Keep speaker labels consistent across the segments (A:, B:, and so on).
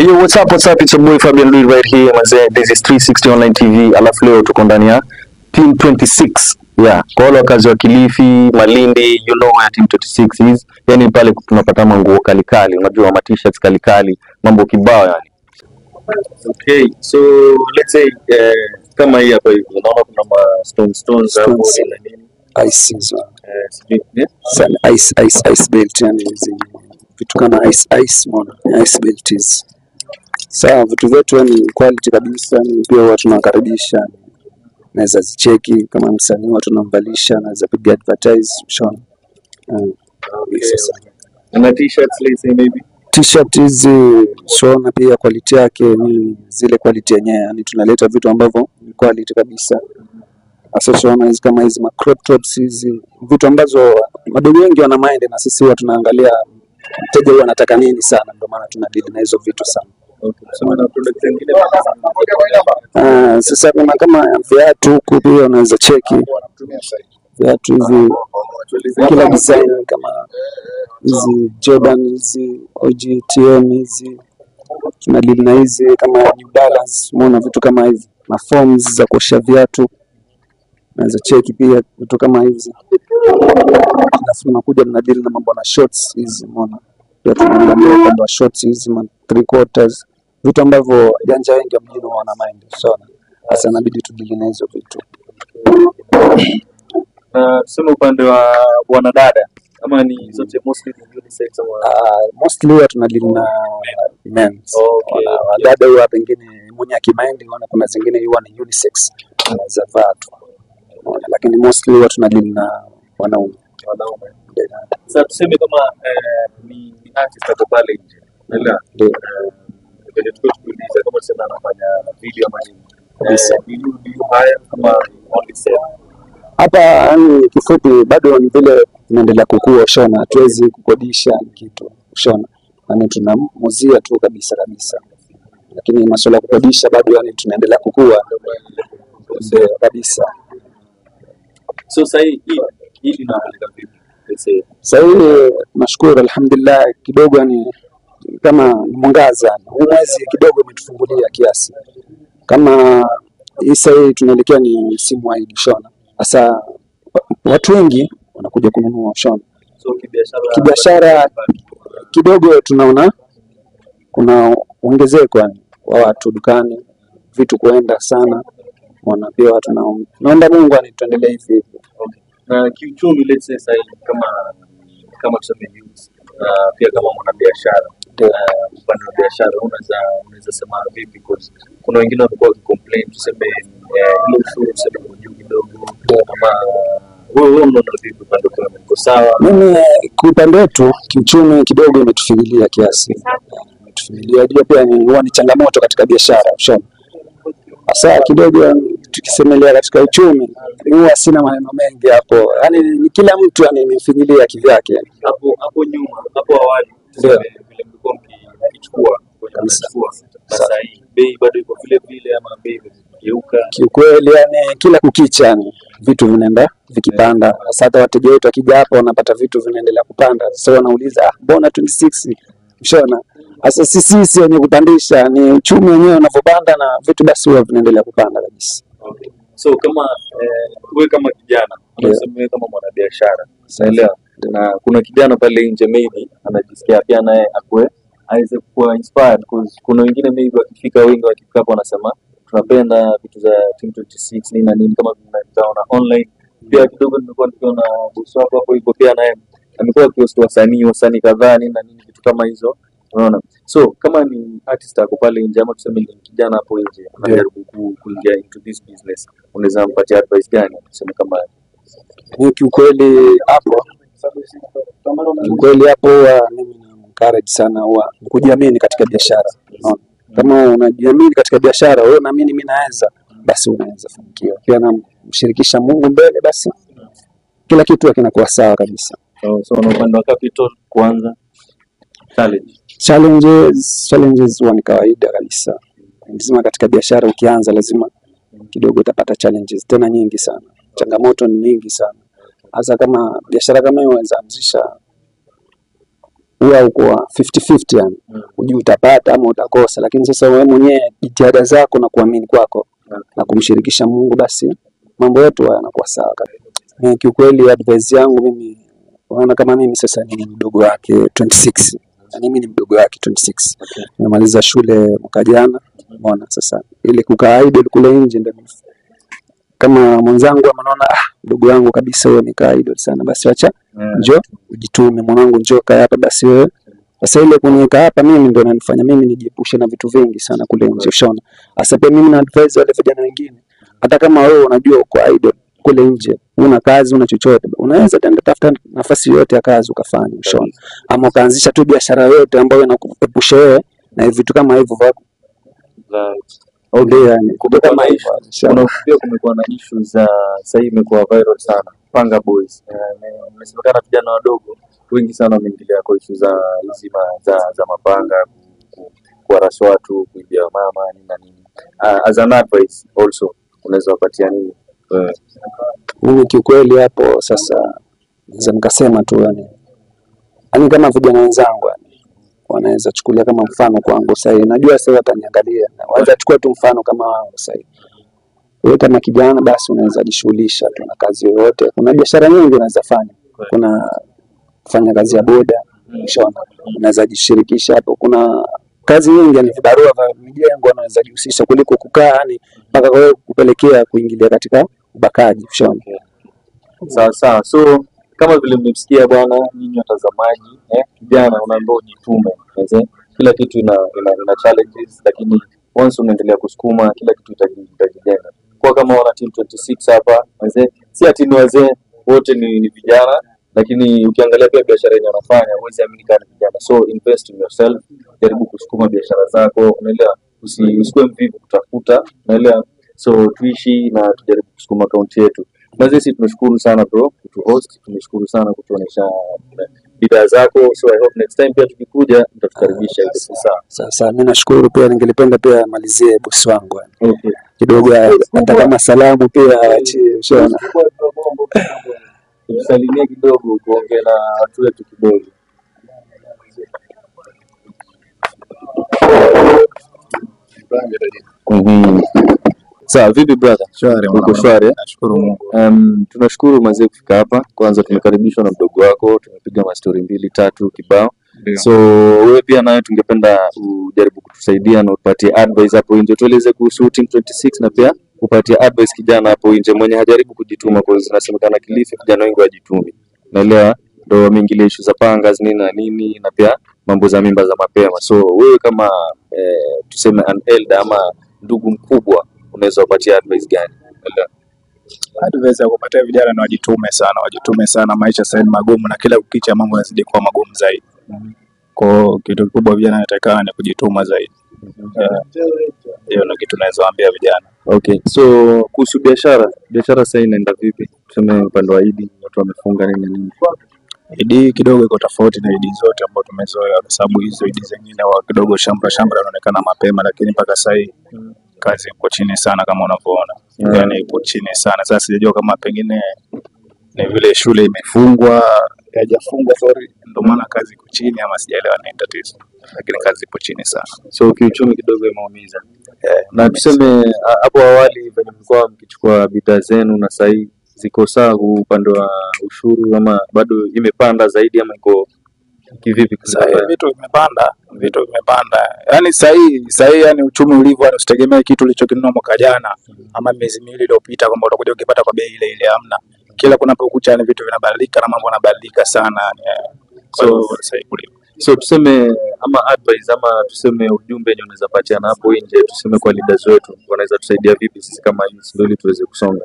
A: Yo, what's up? It's your boy Fabian Louis right here, mazee. This is 360 Online TV. Alafu leo tuko ndani ya Team 26. Yeah, kwa wale wakazi wa Kilifi, Malindi, you know where Team 26 is. Yani pale tunapata manguo kali kali, unajua ma t-shirts kali kali, mambo kibao yani. Okay, so let's say kama hii hapa hivi, unaona kuna ma stones hapo na nini?
B: Ice ice belt yani vitu kama ice mona ice belt hizi. Sawa, vitu vyetu ni quality kabisa, ni pia watu tunakaribisha. Naweza zicheki kama msanii watu tunamvalisha, naweza piga advertise shona.
A: Na t-shirts let's say maybe
B: t-shirt hizi shona pia quality yake ni zile quality yenyewe, yani tunaleta vitu ambavyo ni quality kabisa. Asa shona hizi kama hizi ma crop tops hizi, vitu ambazo madogo wengi wana mind na sisi huwa tunaangalia mteja huwa anataka nini sana, ndio maana tunadeal na hizo vitu sana.
A: Okay, so na products zingine
B: sasa kuna kama viatu huku pia unaweza cheki viatu hizi kila design kama hizi Jordan hizi OGTM hizi tunadeal na hizi kama New Balance, umeona vitu kama hivi na forms za kuosha viatu unaweza cheki pia vitu kama hizi. Alafu tunakuja na deal na mambo na shorts hizi, umeona pia tunaangalia upande wa shorts hizi ma 3/4 vitu ambavyo janja wengi mjini wana mind sana. Sasa inabidi tudili na hizo vitu.
A: Tuseme upande wa wanadada kama ni zote mostly ni unisex ama
B: mostly huwa tunadili na men.
A: Okay.
B: Wadada huwa pengine mwenye akimaindi wana kuna zingine huwa ni unisex za vatu. Lakini mostly huwa tunadili na wanaume.
A: Sasa tuseme kama ni artist hapo pale nje. Unaelewa?
B: Ndio.
A: Ndio tukuuliza kama sasa anafanya video ama nini. Ni haya kama only sell.
B: Hapa yani kifupi bado ni vile tunaendelea kukua shona, hatuwezi kukodisha kitu shona. Yani tunamuzia tu kabisa. Lakini masuala ya kukodisha bado yani tunaendelea kukua kabisa.
A: So sasa hii inaanza vipi?
B: Sasa nashukuru alhamdulillah kidogo yani kama mwangaza. Huu mwezi kidogo umetufungulia kiasi. Kama hii tunaelekea ni msimu wa shona. Sasa watu wengi wanakuja kununua shona.
A: So
B: kibiashara kidogo tunaona kuna ongezeko yani wa watu dukani, vitu kuenda sana. Wana pia watu naomba Mungu anituendelee hivi.
A: Okay. Na kiuchumi let's say kama tuseme news pia kama mwanabiashara upande wa biashara unaweza sema vipi, because kuna wengine wamekuwa complain tuseme ile ushuru tuseme juu kidogo kama wewe unaona vipi upande wako? Sawa,
B: mimi kwa upande wetu kiuchumi kidogo imetufinyilia kiasi. Imetufinyilia pia ni changamoto katika biashara shona. Sasa kidogo tukisemelea katika uchumi huwa sina maneno mengi hapo. Yaani ni kila mtu amemfinyilia kivyake yani.
A: Hapo nyuma, hapo awali vile mlikuwa mkichukua sasa hii bei bado iko vile ama bei imegeuka?
B: Kiukweli yani kila kukicha yani vitu vinaenda vikipanda. Sasa hata wateja wetu wakija hapa wanapata vitu vinaendelea kupanda. Sasa wanauliza mbona 26 mshona? Sasa sisi wenye kupandisha ni uchumi wenyewe unavyopanda na vitu basi huwa vinaendelea kupanda kabisa.
A: Okay. So kama wewe kama kijana, wewe kama mwanabiashara, unaelewa? Na kuna kijana pale nje maybe anajisikia pia naye aweze kuwa inspired, because kuna wengine maybe wakifika wengi wakifika hapo wanasema tunapenda vitu za Team 26 nini na nini kama tunaona online. Pia kidogo nimekuwa nikiona boss wako hapo hivyo pia naye amekuwa akihost wasanii kadhaa nini na nini vitu kama hizo. Unaona? So kama ni artist ako pale nje ama tuseme ni kijana hapo nje anajaribu kuingia into this business, unaweza mpatia advice gani? Tuseme kama
B: kiukweli hapo mimi na-encourage sana huwa kujiamini katika biashara. Unaona? Kama unajiamini katika biashara wewe naamini mimi naweza, basi unaweza fanikiwa. Pia namshirikisha Mungu mbele, basi kila kitu kinakuwa sawa kabisa.
A: So na upande wa capital kwanza
B: challenges huwa ni kawaida kabisa. Lazima katika biashara ukianza lazima kidogo utapata challenges tena nyingi sana. Changamoto ni nyingi sana. Hasa kama biashara kama hiyo unaweza anzisha huwa uko 50-50 yani. Hujui utapata ama utakosa, lakini sasa wewe mwenyewe jitihada zako na kuamini kwako na kumshirikisha Mungu, basi mambo yetu yanakuwa sawa kabisa. Kiukweli advice yangu mimi, unaona kama mimi sasa ni mdogo wake 26. Mimi ni mdogo wake 26. Nimemaliza shule mwaka jana. Unaona sasa ile kukaa idle kule nje ndio kama mwenzangu anaona mdogo wangu kabisa wewe nikaa idle sana, basi acha njoo ujitume mwanangu, njoo kaa hapa basi wewe. Sasa ile kuniweka hapa mimi ndio inanifanya mimi nijiepushe na vitu vingi sana kule nje, ushona. Sasa pia mimi na advise wale vijana wengine, hata kama wewe unajua uko idle kule nje, una kazi una chochote, unaweza tenda tafuta nafasi yote ya kazi ukafanya, ushona. Ama ukaanzisha tu biashara yote ambayo inakuepusha wewe na vitu kama hivyo vya yani
A: kutoka maisha. Unafikiria kumekuwa na issues za sasa hivi imekuwa viral sana, Panga Boys. Nimesemekana vijana wadogo wengi sana wameingilia kwa issues za nzima za mapanga, kuharasu watu, kuibia mama na nini. As an advice also unaweza kupatia nini?
B: Mimi kiukweli hapo sasa naweza nikasema tu yani kama vijana wenzangu wanaweza chukulia kama mfano kwangu sasa. Najua sasa wataniangalia, waanza chukua tu mfano kama wao sasa. Wewe kama kijana basi unaweza jishughulisha tu na kazi yoyote. Kuna biashara nyingi unaweza fanya. Kuna kufanya kazi ya boda, unaona. Unaweza jishirikisha hapo. Kuna kazi nyingi ni vibarua vya mijengo unaweza jihusisha kuliko kukaa yani mpaka wewe kupelekea kuingilia katika ubakaji, unaona.
A: Sawa. So kama vile mmesikia bwana, nyinyi watazamaji, kijana unaambiwa ujitume. Kila kitu ina challenges, lakini once unaendelea kusukuma kila kitu itajijenga. Kwa kama wana team 26 hapa, si ati ni wazee wote ni vijana, lakini ukiangalia pia biashara yenye wanafanya huwezi amini kama vijana. So invest in yourself, jaribu kusukuma biashara zako, unaelewa, usikue mvivu kutafuta, unaelewa. So tuishi na tujaribu kusukuma account yetu. Sisi tunashukuru sana bro kutuhost, tunashukuru sana kutuonesha bidhaa zako. So I hope next time pia tukikuja mtatukaribisha hivi sawa.
B: Sasa mimi nashukuru pia, ningelipenda pia malizie boss wangu kidogo hata kama salamu pia ushona.
A: Tusalimie kidogo, kuongea na watu wetu kidogo. Sawa, vipi brother?
C: Shwari.
A: Uko shwari?
C: Nashukuru Mungu.
A: Tunashukuru mazee kufika hapa. Kwanza tumekaribishwa na mdogo wako, tumepiga mastori 2-3 kibao. So wewe pia nawe tungependa ujaribu kutusaidia na upatie advice hapo nje. Tueleze kuhusu team 26 na pia upatie advice kijana hapo nje mwenye hajaribu kujituma, kwa zinasemekana Kilifi vijana wengi wajitumi. Naelewa ndio wameingilia issue za pangas nini na nini na pia mambo za mimba za mapema. So wewe kama tuseme an elder ama ndugu mkubwa unaweza kupatia advice gani?
C: Advice ya kupatia vijana na wajitume sana, maisha sasa ni magumu na kila kukicha mambo yanazidi kuwa magumu zaidi. Kwa kitu kikubwa vijana wanatakana ni kujituma zaidi. Hiyo ndio kitu naweza waambia vijana.
A: Okay. So kuhusu biashara sasa inaenda vipi? Tuseme upande wa Idi watu wamefunga nini?
C: Idi kidogo iko tofauti na Idi zote ambazo tumezoea, kwa sababu hizo Idi zingine wa kidogo shambra inaonekana mapema, lakini mpaka sasa kazi iko chini sana kama unavyoona. Yani iko chini sana. Sasa sijajua kama pengine ni vile shule imefungwa, haijafungwa ndio maana kazi iko chini, ama sijaelewa ni tatizo. Lakini kazi iko chini sana.
A: So kiuchumi kidogo imeumiza. Na tuseme hapo awali venye mlikuwa mkichukua bidhaa zenu na sasa ziko sawa upande wa ushuru, ama bado imepanda zaidi ama iko kivipi?
C: Sasa vitu vimepanda. Yaani sasa yani uchumi ulivyo, usitegemee kitu ulichokinunua mwaka jana ama miezi miwili iliyopita kwamba utakuja ukipata kwa bei ile ile, hamna. Kila kunapokucha yani vitu vinabadilika na mambo yanabadilika sana.
A: So tuseme ama advice ama tuseme ujumbe wenye unaweza patiana hapo nje, tuseme kwa leaders wetu wanaweza tusaidia vipi sisi kama ndio ili tuweze kusonga?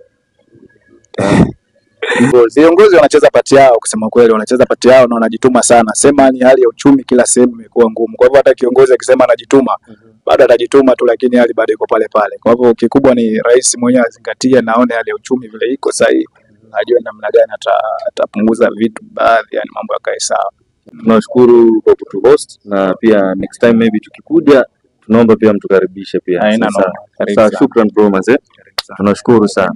C: Viongozi wanacheza pati yao, kusema kweli wanacheza pati yao na wanajituma sana. Sema ni hali ya uchumi kila sehemu imekuwa ngumu. Kwa hivyo hata kiongozi akisema anajituma, bado atajituma tu, lakini hali bado iko pale pale. Kwa hivyo kikubwa ni rais mwenyewe azingatie, naone hali ya uchumi vile iko sasa hivi, ajue namna gani atapunguza vitu baadhi, yani mambo yakae sawa.
A: Tunashukuru kwa kutuhost na pia next time maybe tukikuja tunaomba pia mtukaribishe pia. Sawa, shukrani bro mazee. Tunashukuru sana.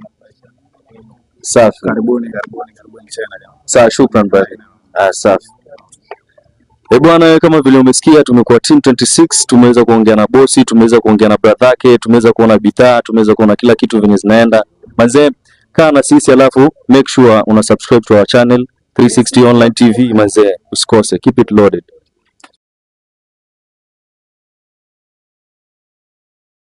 A: Safi.
C: Karibuni tena.
A: Sawa, shukrani brother. Safi. Bwana, kama vile umesikia, tumekuwa team 26, tumeweza kuongea na bosi, tumeweza kuongea na brother yake, tumeweza kuona bidhaa, tumeweza kuona kila kitu venye zinaenda. Manze, kaa na sisi alafu make sure una subscribe to our channel 360 Online TV manze, usikose. Keep it loaded.